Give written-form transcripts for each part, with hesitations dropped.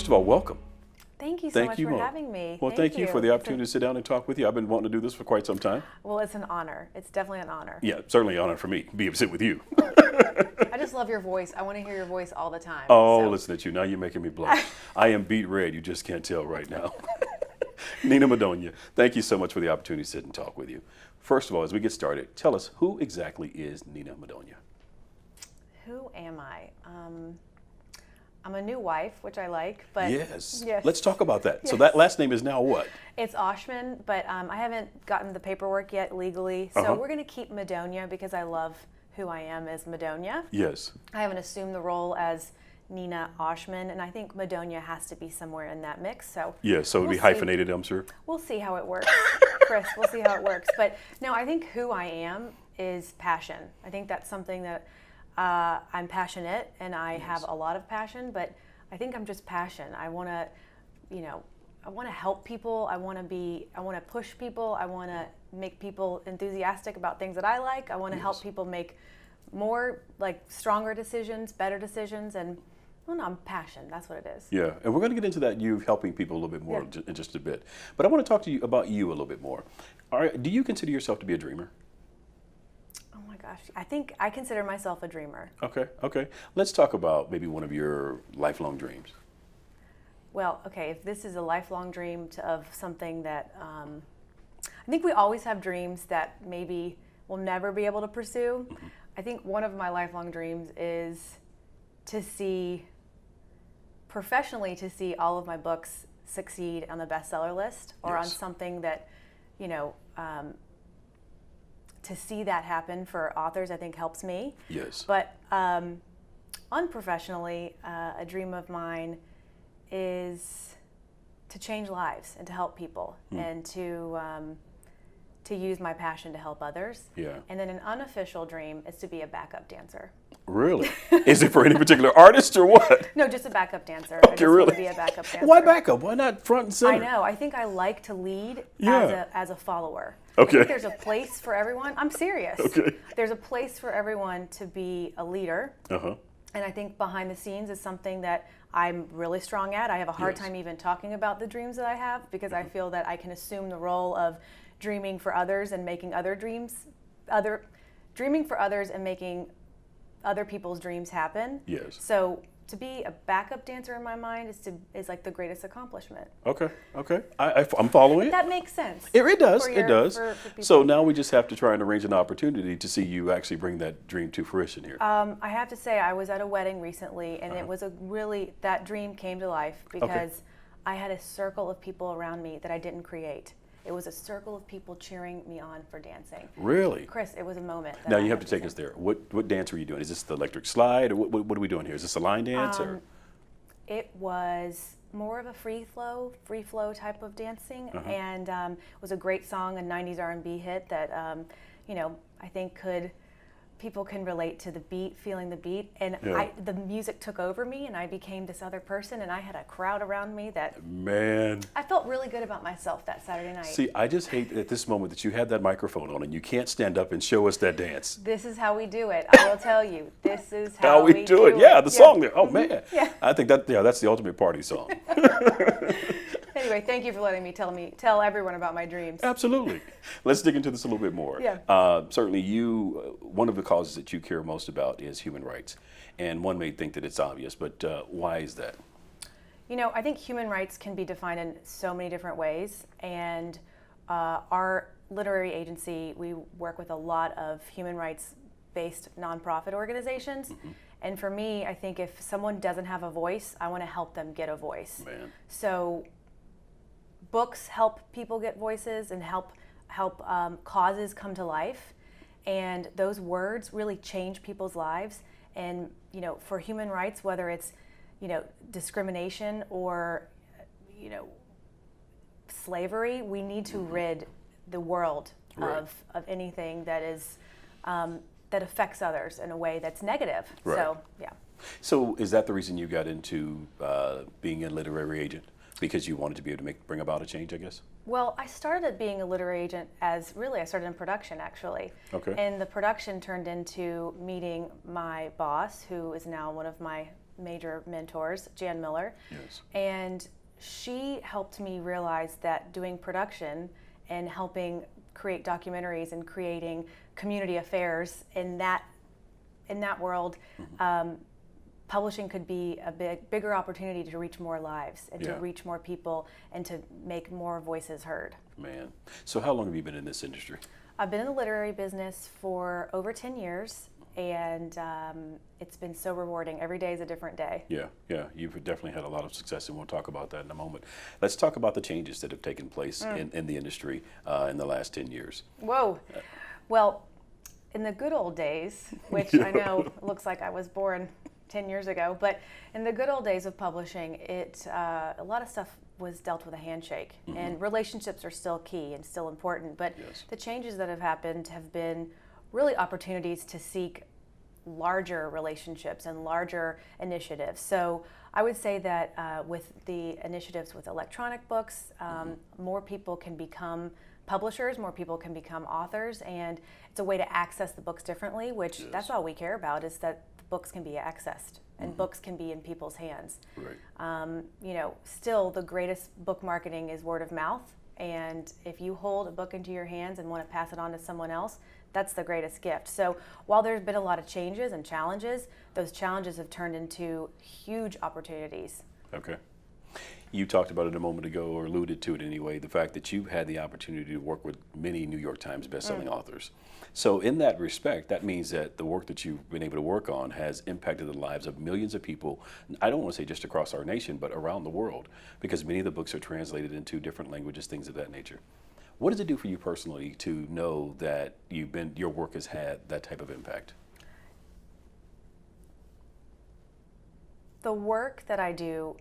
First of all, welcome. Thank you so much for having me. Well, thank you for the opportunity to sit down and talk with you. I've been wanting to do this for quite some time. Well, it's an honor. It's definitely an honor. Yeah, certainly an honor for me to be able to sit with you. I just love your voice. I want to hear your voice all the time. Oh, listen at you. Now you're making me blush. I am beat red. You just can't tell right now. Nena Madonia, thank you so much for the opportunity to sit and talk with you. First of all, as we get started, tell us, who exactly is Nena Madonia? Who am I? I'm a new wife, which I like, but yes. Let's talk about that. Yes. So that last name is now what? It's Osteen, but I haven't gotten the paperwork yet legally. So we're going to keep Madonia because I love who I am as Madonia. Yes. I haven't assumed the role as Nena Osteen, and I think Madonia has to be somewhere in that mix. So so it'll be hyphenated, I'm sure. We'll see how it works, Chris. We'll see how it works. But no, I think who I am is passion. I think that's something that I'm passionate, and I have a lot of passion. But I think I'm just passion. I want to, I want to help people. I want to push people. I want to make people enthusiastic about things that I like. I want to help people make more stronger decisions, better decisions, and I'm passion. That's what it is. Yeah, and we're going to get into that, you helping people a little bit more in just a bit. But I want to talk to you about you a little bit more. Do you consider yourself to be a dreamer? Oh my gosh, I think I consider myself a dreamer. Okay. Let's talk about maybe one of your lifelong dreams. Well, okay, if this is a lifelong dream of something that I think we always have dreams that maybe we'll never be able to pursue. Mm-hmm. I think one of my lifelong dreams is professionally to see all of my books succeed on the bestseller list or on something that, to see that happen for authors, I think helps me. Yes. But unprofessionally, a dream of mine is to change lives and to help people and to use my passion to help others. Yeah. And then an unofficial dream is to be a backup dancer. Really? Is it for any particular artist or what? No, just a backup dancer. Okay, I just really? want to be a backup dancer. Why backup? Why not front and center? I know. I think I like to lead as a follower. Okay. I think there's a place for everyone. I'm serious. Okay. There's a place for everyone to be a leader. Uh-huh. And I think behind the scenes is something that I'm really strong at. I have a hard time even talking about the dreams that I have because I feel that I can assume the role of dreaming for others and making dreaming for others and making other people's dreams happen. Yes. So to be a backup dancer in my mind is like the greatest accomplishment. Okay. I'm following it. That makes sense. It does. For So now we just have to try and arrange an opportunity to see you actually bring that dream to fruition here. I have to say I was at a wedding recently, and it was that dream came to life because I had a circle of people around me that I didn't create. It was a circle of people cheering me on for dancing. Really? Chris, it was a moment. Now you have to take us there. What dance were you doing? Is this the electric slide? Or what are we doing here? Is this a line dance? Or? It was more of a free flow type of dancing. And it was a great song, a 90s R&B hit that, I think people can relate to the beat, feeling the beat. And the music took over me, and I became this other person, and I had a crowd around me that... Man. I felt really good about myself that Saturday night. See, I just hate at this moment that you have that microphone on and you can't stand up and show us that dance. This is how we do it. I will tell you. This is how we do it. Yeah, the song there. Oh, man. Yeah. I think that's the ultimate party song. Anyway, thank you for letting me tell everyone about my dreams. Absolutely. Let's dig into this a little bit more. Yeah. Certainly one of the causes that you care most about is human rights. And one may think that it's obvious, but why is that? I think human rights can be defined in so many different ways. And our literary agency, we work with a lot of human rights-based nonprofit organizations. Mm-hmm. And for me, I think if someone doesn't have a voice, I want to help them get a voice. Man. So books help people get voices and help causes come to life, and those words really change people's lives. And for human rights, whether it's discrimination or slavery, we need to rid the world of anything that is that affects others in a way that's negative. Right. So yeah. So is that the reason you got into being a literary agent? Because you wanted to be able to bring about a change, I guess? Well, I started being a literary agent I started in production, actually. Okay. And the production turned into meeting my boss, who is now one of my major mentors, Jan Miller. Yes. And she helped me realize that doing production and helping create documentaries and creating community affairs in that world, publishing could be a bigger opportunity to reach more lives and to reach more people and to make more voices heard. Man. So how long have you been in this industry? I've been in the literary business for over 10 years, and it's been so rewarding. Every day is a different day. Yeah, yeah. You've definitely had a lot of success, and we'll talk about that in a moment. Let's talk about the changes that have taken place in the industry in the last 10 years. Whoa. Well, in the good old days, which I know looks like I was born 10 years ago, but in the good old days of publishing, a lot of stuff was dealt with a handshake, and relationships are still key and still important, but the changes that have happened have been really opportunities to seek larger relationships and larger initiatives. So I would say that with the initiatives with electronic books, more people can become publishers, more people can become authors, and it's a way to access the books differently, which that's all we care about, is that the books can be accessed and books can be in people's hands. Right. Still the greatest book marketing is word of mouth, and if you hold a book into your hands and want to pass it on to someone else, that's the greatest gift. So while there's been a lot of changes and challenges, those challenges have turned into huge opportunities. Okay. You talked about it a moment ago, or alluded to it anyway, the fact that you've had the opportunity to work with many New York Times bestselling authors. So in that respect, that means that the work that you've been able to work on has impacted the lives of millions of people. I don't want to say just across our nation, but around the world, because many of the books are translated into different languages, things of that nature. What does it do for you personally to know that your work has had that type of impact? The work that I do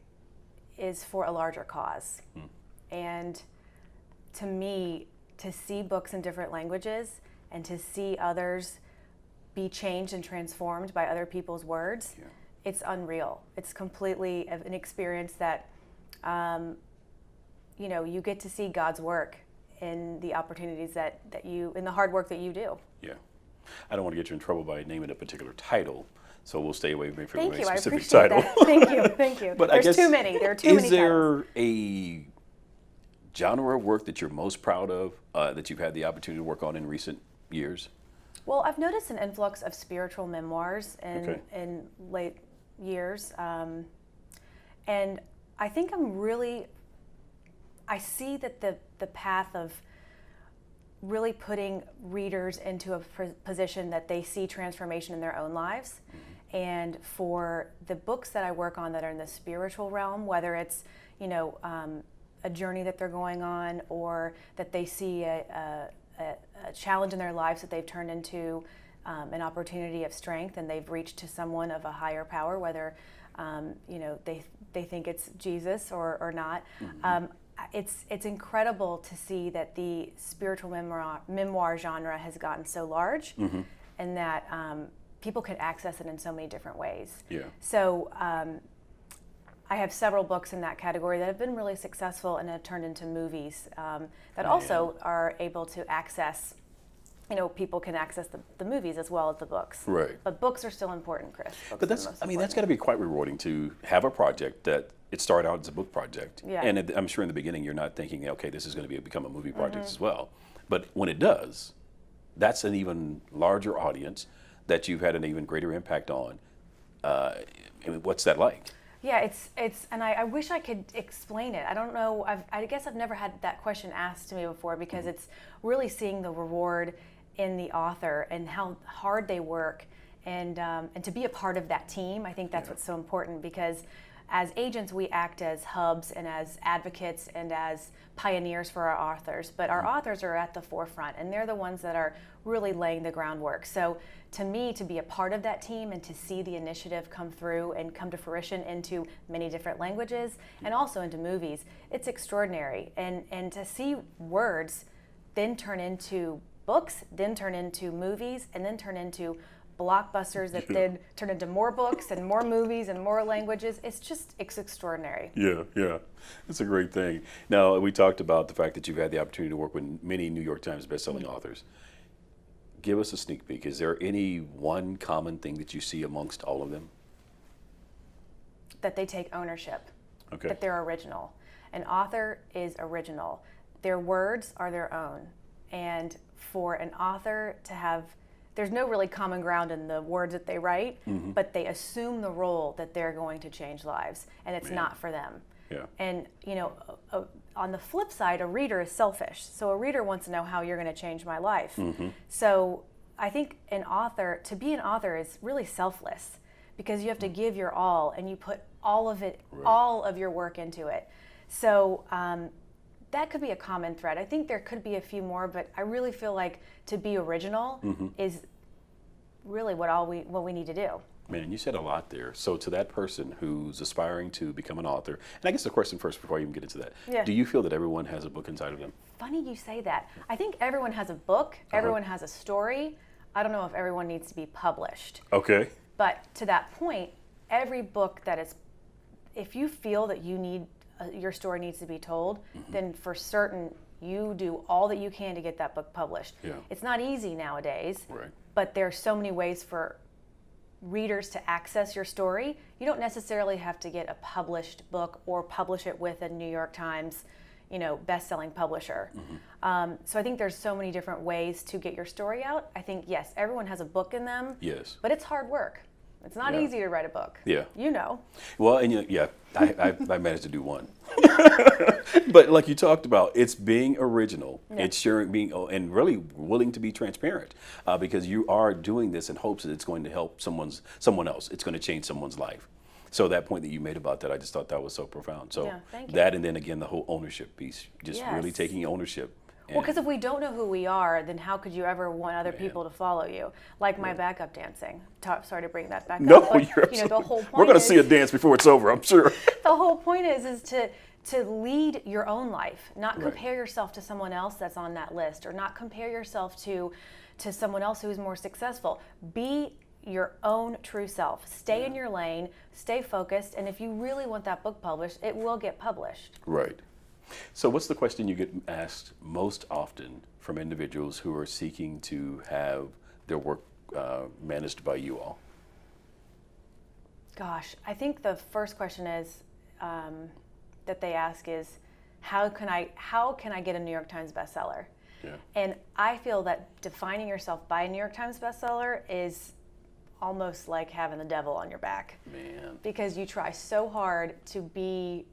is for a larger cause. And to me, to see books in different languages and to see others be changed and transformed by other people's words, it's unreal. It's completely an experience that, you get to see God's work in the opportunities in the hard work that you do. Yeah. I don't want to get you in trouble by naming a particular title, so we'll stay away from Thank a you. specific I appreciate title. That. Thank you. But There's too many. There are too many titles. Is there a genre of work that you're most proud of, that you've had the opportunity to work on in recent years? Well, I've noticed an influx of spiritual memoirs in late years. And I think I see that the path of really putting readers into a position that they see transformation in their own lives. And for the books that I work on that are in the spiritual realm, whether it's, a journey that they're going on, or that they see a challenge in their lives that they've turned into an opportunity of strength, and they've reached to someone of a higher power, whether, they think it's Jesus or not. It's incredible to see that the spiritual memoir genre has gotten so large, and that people can access it in so many different ways. Yeah. So I have several books in that category that have been really successful and have turned into movies that also are able to access. People can access the movies as well as the books. Right. But books are still important, Chris. But that's got to be quite rewarding to have a project that it started out as a book project. Yeah. And I'm sure in the beginning you're not thinking, okay, this is going to become a movie project as well. But when it does, that's an even larger audience that you've had an even greater impact on. What's that like? Yeah, it's, and I wish I could explain it. I don't know. I guess I've never had that question asked to me before, because it's really seeing the reward in the author and how hard they work, and to be a part of that team. I think that's what's so important, because as agents we act as hubs and as advocates and as pioneers for our authors, but our authors are at the forefront, and they're the ones that are really laying the groundwork. So to me, to be a part of that team and to see the initiative come through and come to fruition into many different languages and also into movies, it's extraordinary. And to see words then turn into books, then turn into movies, and then turn into blockbusters that then turn into more books and more movies and more languages. It's extraordinary. Yeah. It's a great thing. Now, we talked about the fact that you've had the opportunity to work with many New York Times bestselling authors. Give us a sneak peek. Is there any one common thing that you see amongst all of them? that they take ownership, Okay. that they're original. An author is original. Their words are their own. And for an author to have, there's no really common ground in the words that they write, but they assume the role that they're going to change lives, and it's not for them. Yeah. And, you know, on the flip side, a reader is selfish. So a reader wants to know how you're going to change my life. So I think to be an author is really selfless, because you have to give your all, and you put all of it, all of your work into it. So that could be a common thread. I think there could be a few more, but I really feel like to be original is really what we need to do. Man, you said a lot there. So to that person who's aspiring to become an author, and I guess the question first before I even get into that, Yeah. do you feel that everyone has a book inside of them? Funny you say that. I think everyone has a book, everyone has a story. I don't know if everyone needs to be published. Okay. But to that point, every book that is, if you feel that your story needs to be told, then for certain you do all that you can to get that book published. Yeah. It's not easy nowadays, Right. but there's so many ways for readers to access your story. You don't necessarily have to get a published book or publish it with a New York Times, best-selling publisher. So I think there's so many different ways to get your story out. I think, yes, everyone has a book in them. Yes. But it's hard work. It's not easy to write a book. Yeah. You know. Well, and I managed to do one. But like you talked about, it's being original. Yeah. It's sharing, and really willing to be transparent, because you are doing this in hopes that it's going to help someone else. It's going to change someone's life. So that point that you made about that, I just thought that was so profound. So Yeah, thank you. that, and then again, the whole ownership piece, just Yes. really taking ownership. Well, because if we don't know who we are, then how could you ever want other Man. people to follow you? Like my backup dancing. Sorry to bring that back No, up. But, you're the whole point we're going to is, see a dance before it's over, I'm sure. the whole point is to lead your own life, not Right. compare yourself to someone else that's on that list, or not compare yourself to someone else who is more successful. Be your own true self. Stay in your lane, stay focused, and if you really want that book published, it will get published. Right. So what's the question you get asked most often from individuals who are seeking to have their work managed by you all? Gosh, I think the first question is that they ask is, how can I get a New York Times bestseller? Yeah. And I feel that defining yourself by a New York Times bestseller is almost like having the devil on your back. Man. Because you try so hard to be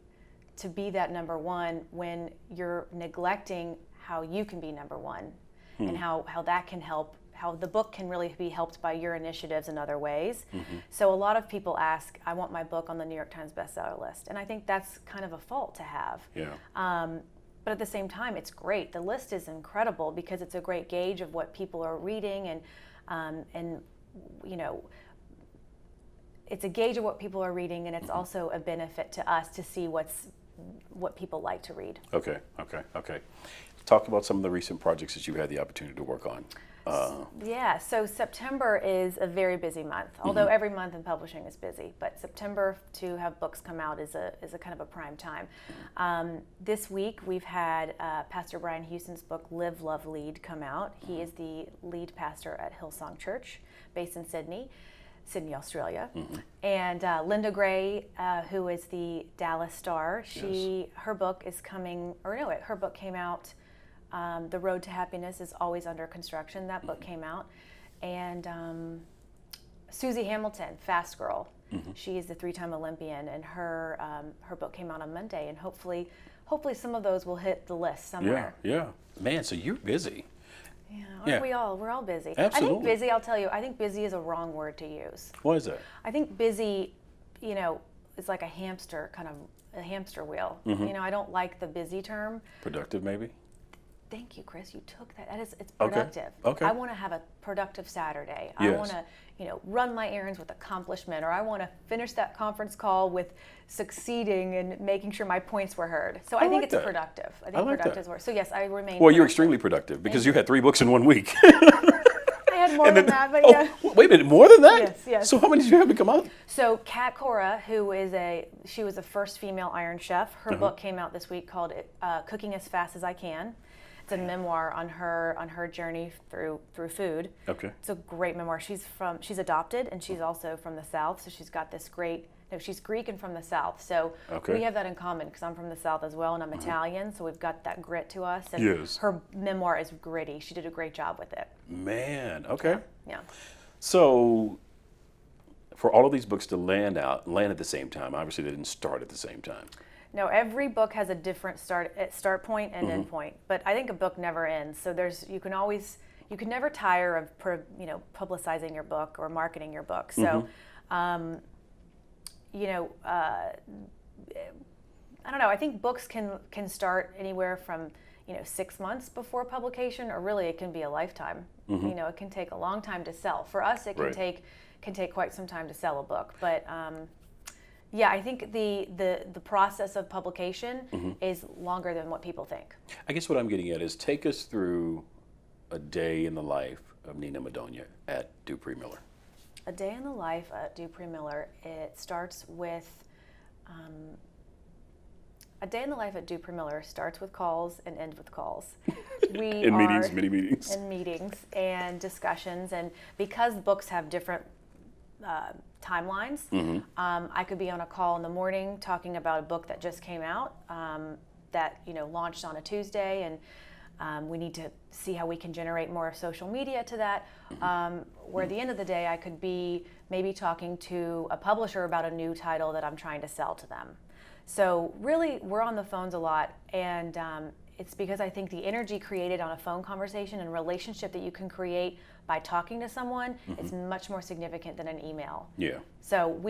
that number one when you're neglecting how you can be number one, and how that can help, how the book can really be helped by your initiatives in other ways. So a lot of people ask, I want my book on the New York Times bestseller list, and I think that's kind of a fault to have. Yeah. But at the same time, it's great. The list is incredible because it's a great gauge of what people are reading, and it's a gauge of what people are reading, and it's also a benefit to us to see what people like to read. Okay. Talk about some of the recent projects that you had the opportunity to work on. Yeah, so September is a very busy month, although every month in publishing is busy, but September to have books come out is a kind of a prime time. This week we've had Pastor Brian Houston's book, Live, Love, Lead, come out. He is the lead pastor at Hillsong Church, based in Sydney, Australia. And Linda Gray, who is the Dallas star, her book is coming, her book came out. The Road to Happiness is always under construction. That book came out. And Susie Hamilton, Fast Girl, she is the 3-time Olympian, and her book came out on Monday, and hopefully some of those will hit the list somewhere. Yeah. Man, so you're busy. Yeah, Yeah. we're all busy. Absolutely. I think busy, I'll tell you, I think busy is a wrong word to use. Why is that? I think busy, is like a hamster wheel. I don't like the busy term. Productive, maybe? Thank you, Chris. You took that. It's Okay. productive. Okay. I want to have a productive Saturday. I Yes. want to, run my errands with accomplishment, or I want to finish that conference call with succeeding and making sure my points were heard. So I think like it's that. productive. I I think like productive that. is word. So yes, I remain. Well, you're productive. extremely productive because you had 3 books in 1 week. I had more than that, but yeah. Wait a minute, more than that? Yes. So how many did you have to come out? So Kat Cora, she was the first female Iron Chef. Her book came out this week called Cooking as Fast as I Can. It's a memoir on her journey through food. Okay. It's a great memoir. She's adopted, and she's also from the South, so she's got this great no, she's Greek and from the South. So Okay. we have that in common because I'm from the South as well, and I'm Italian. So we've got that grit to us. And Yes. her memoir is gritty. She did a great job with it. Man, okay. Yeah. So, for all of these books to land at the same time, obviously they didn't start at the same time. No, every book has a different start point and end point. But I think a book never ends. So you can never tire of publicizing your book or marketing your book. So, I don't know. I think books can start anywhere from 6 months before publication, or really it can be a lifetime. It can take a long time to sell. For us, it can take quite some time to sell a book. But yeah, I think the process of publication is longer than what people think. I guess what I'm getting at is take us through a day in the life of Nena Madonia at Dupree Miller. A day in the life at Dupree Miller. It starts with a day in the life at Dupree Miller starts with calls and ends with calls. Many meetings. In meetings and discussions, and because books have different timelines, I could be on a call in the morning talking about a book that just came out that launched on a Tuesday, and we need to see how we can generate more social media to that. Where at the end of the day, I could be maybe talking to a publisher about a new title that I'm trying to sell to them. So really, we're on the phones a lot, and it's because I think the energy created on a phone conversation and relationship that you can create by talking to someone is much more significant than an email. Yeah. So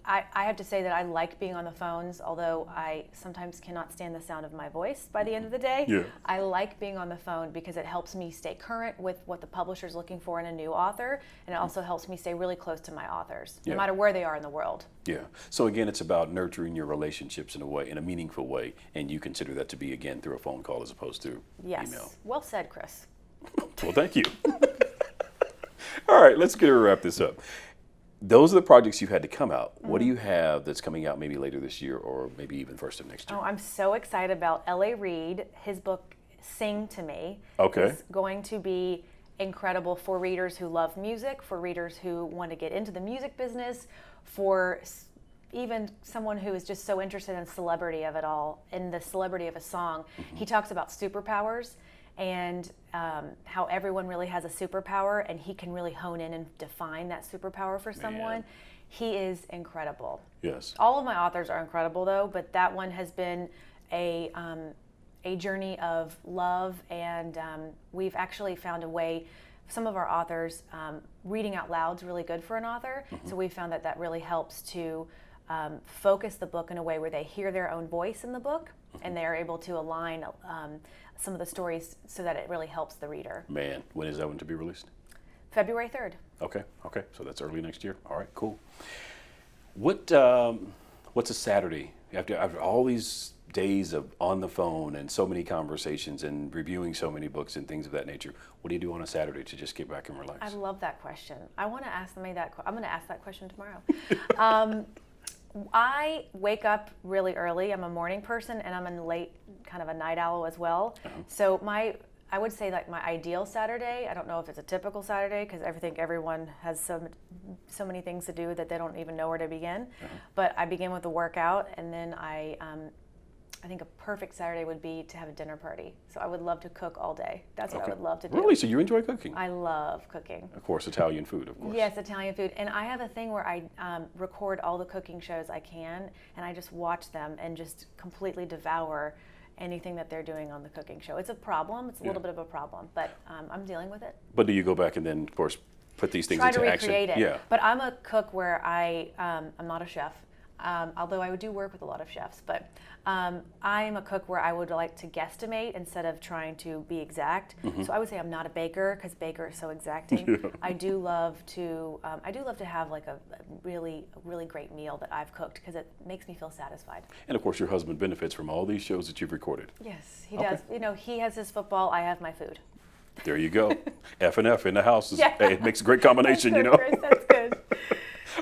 I have to say that I like being on the phones, although I sometimes cannot stand the sound of my voice by the end of the day. Yeah. I like being on the phone because it helps me stay current with what the publisher's looking for in a new author, and it also helps me stay really close to my authors, no matter where they are in the world. Yeah. So again, it's about nurturing your relationships in a meaningful way, and you consider that to be, again, through a phone call as opposed to email. Well said, Chris. Well, thank you. All right, let's wrap this up. Those are the projects you had to come out. What do you have that's coming out maybe later this year or maybe even first of next year? Oh, I'm so excited about L.A. Reid. His book, Sing to Me, is going to be incredible for readers who love music, for readers who want to get into the music business, for even someone who is just so interested in celebrity of it all, in the celebrity of a song. He talks about superpowers and how everyone really has a superpower, and he can really hone in and define that superpower for someone. He is incredible. Yes. All of my authors are incredible, though, but that one has been a journey of love, and we've actually found a way. Some of our authors, reading out loud is really good for an author, so we found that really helps to focus the book in a way where they hear their own voice in the book, and they're able to align some of the stories so that it really helps the reader. Man, when is that one to be released? February 3rd. Okay, so that's early next year. All right, cool. What's a Saturday after all these days of on the phone and so many conversations and reviewing so many books and things of that nature? What do you do on a Saturday to just get back and relax? I love that question. I want to ask somebody that. I'm going to ask that question tomorrow. I wake up really early. I'm a morning person, and I'm a late, kind of a night owl as well. So I would say like my ideal Saturday, I don't know if it's a typical Saturday because I think everyone has so many things to do that they don't even know where to begin. But I begin with a workout, and then I think a perfect Saturday would be to have a dinner party. So I would love to cook all day. That's what I would love to do. Really? So you enjoy cooking? I love cooking. Of course, Italian food, of course. Yes, Italian food. And I have a thing where I record all the cooking shows I can, and I just watch them and just completely devour anything that they're doing on the cooking show. It's a problem. It's a little bit of a problem, but I'm dealing with it. But do you go back and then, of course, put these things into action? Try to recreate it. Yeah. But I'm a cook where I'm not a chef. Although I do work with a lot of chefs, but I'm a cook where I would like to guesstimate instead of trying to be exact. So I would say I'm not a baker because baker is so exacting. I do love to have like a really great meal that I've cooked because it makes me feel satisfied. And of course, your husband benefits from all these shows that you've recorded. Yes, he does. He has his football. I have my food. There you go. F and F in the house. Yeah. It makes a great combination, That's good, Chris, that's good.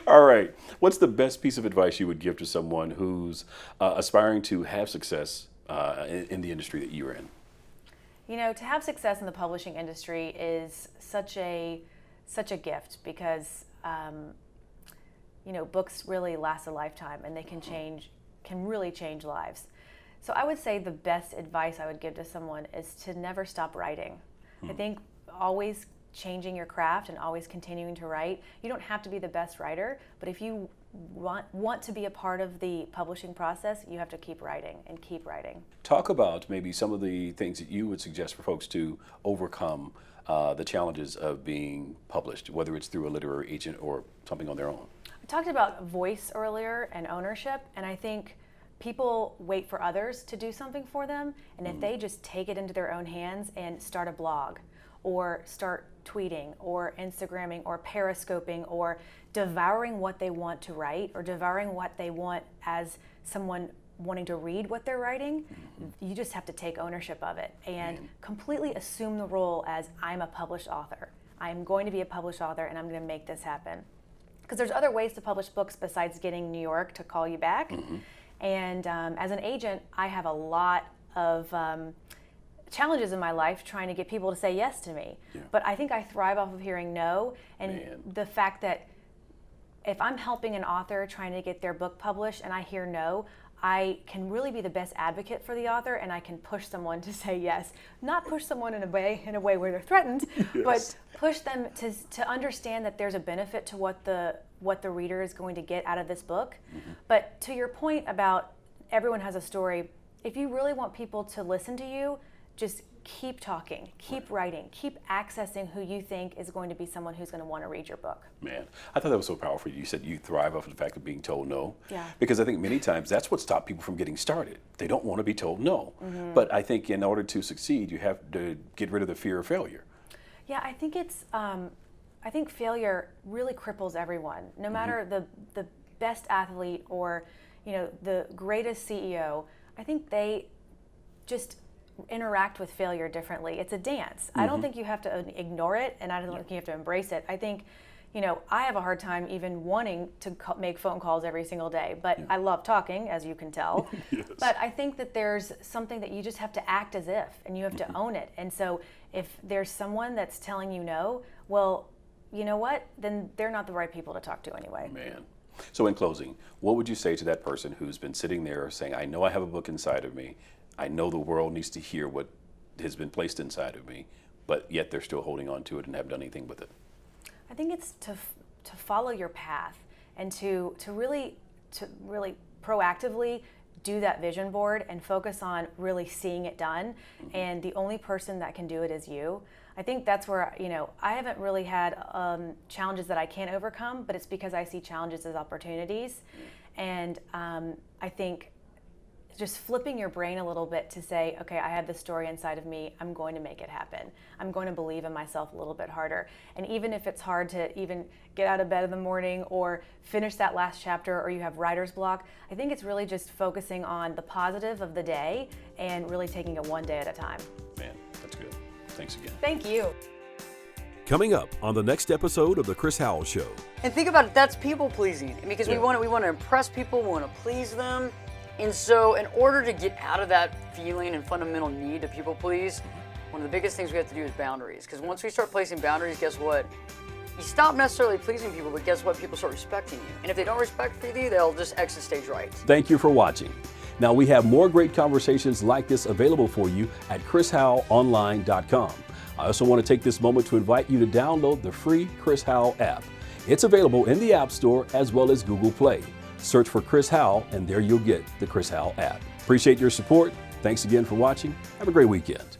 All right. What's the best piece of advice you would give to someone who's aspiring to have success in the industry that you're in? To have success in the publishing industry is such a gift because books really last a lifetime, and they can really change lives. So I would say the best advice I would give to someone is to never stop writing. I think always changing your craft and always continuing to write. You don't have to be the best writer, but if you want to be a part of the publishing process, you have to keep writing and keep writing. Talk about maybe some of the things that you would suggest for folks to overcome the challenges of being published, whether it's through a literary agent or something on their own. I talked about voice earlier and ownership, and I think people wait for others to do something for them, and if they just take it into their own hands and start a blog or start tweeting or Instagramming or periscoping or devouring what they want to write or devouring what they want as someone wanting to read what they're writing, you just have to take ownership of it and completely assume the role as I'm a published author. I'm going to be a published author and I'm going to make this happen. Because there's other ways to publish books besides getting New York to call you back. And as an agent, I have a lot of challenges in my life trying to get people to say yes to me. But I think I thrive off of hearing no, and the fact that if I'm helping an author trying to get their book published and I hear no, I can really be the best advocate for the author, and I can push someone to say yes. Not push someone in a way where they're threatened, but push them to understand that there's a benefit to what the reader is going to get out of this book. But to your point about everyone has a story, if you really want people to listen to you, just keep talking, keep writing, keep accessing who you think is going to be someone who's going to want to read your book. Man, I thought that was so powerful. You said you thrive off of the fact of being told no. Yeah. Because I think many times that's what stops people from getting started. They don't want to be told no. But I think in order to succeed, you have to get rid of the fear of failure. Yeah, I think I think failure really cripples everyone. No matter the best athlete or the greatest CEO, I think they just interact with failure differently. It's a dance. I don't think you have to ignore it, and I don't think you have to embrace it. I think, I have a hard time even wanting to make phone calls every single day, but I love talking, as you can tell. But I think that there's something that you just have to act as if, and you have to own it. And so if there's someone that's telling you no, well, you know what? Then they're not the right people to talk to anyway. Man. So in closing, what would you say to that person who's been sitting there saying, I know I have a book inside of me, I know the world needs to hear what has been placed inside of me, but yet they're still holding on to it and haven't done anything with it? I think it's to follow your path and to really proactively do that vision board and focus on really seeing it done. And the only person that can do it is you. I think that's where, I haven't really had challenges that I can't overcome, but it's because I see challenges as opportunities. And I think just flipping your brain a little bit to say, okay, I have this story inside of me, I'm going to make it happen. I'm going to believe in myself a little bit harder. And even if it's hard to even get out of bed in the morning or finish that last chapter, or you have writer's block, I think it's really just focusing on the positive of the day and really taking it one day at a time. Man, that's good. Thanks again. Thank you. Coming up on the next episode of The Chris Howell Show. And think about it, that's people pleasing. Because we want to impress people, we want to please them. And so in order to get out of that feeling and fundamental need to people please, one of the biggest things we have to do is boundaries. Because once we start placing boundaries, guess what? You stop necessarily pleasing people, but guess what? People start respecting you. And if they don't respect you, they'll just exit stage right. Thank you for watching. Now we have more great conversations like this available for you at chrishowellonline.com. I also want to take this moment to invite you to download the free Chris Howell app. It's available in the App Store as well as Google Play. Search for Chris Howell, and there you'll get the Chris Howell app. Appreciate your support. Thanks again for watching. Have a great weekend.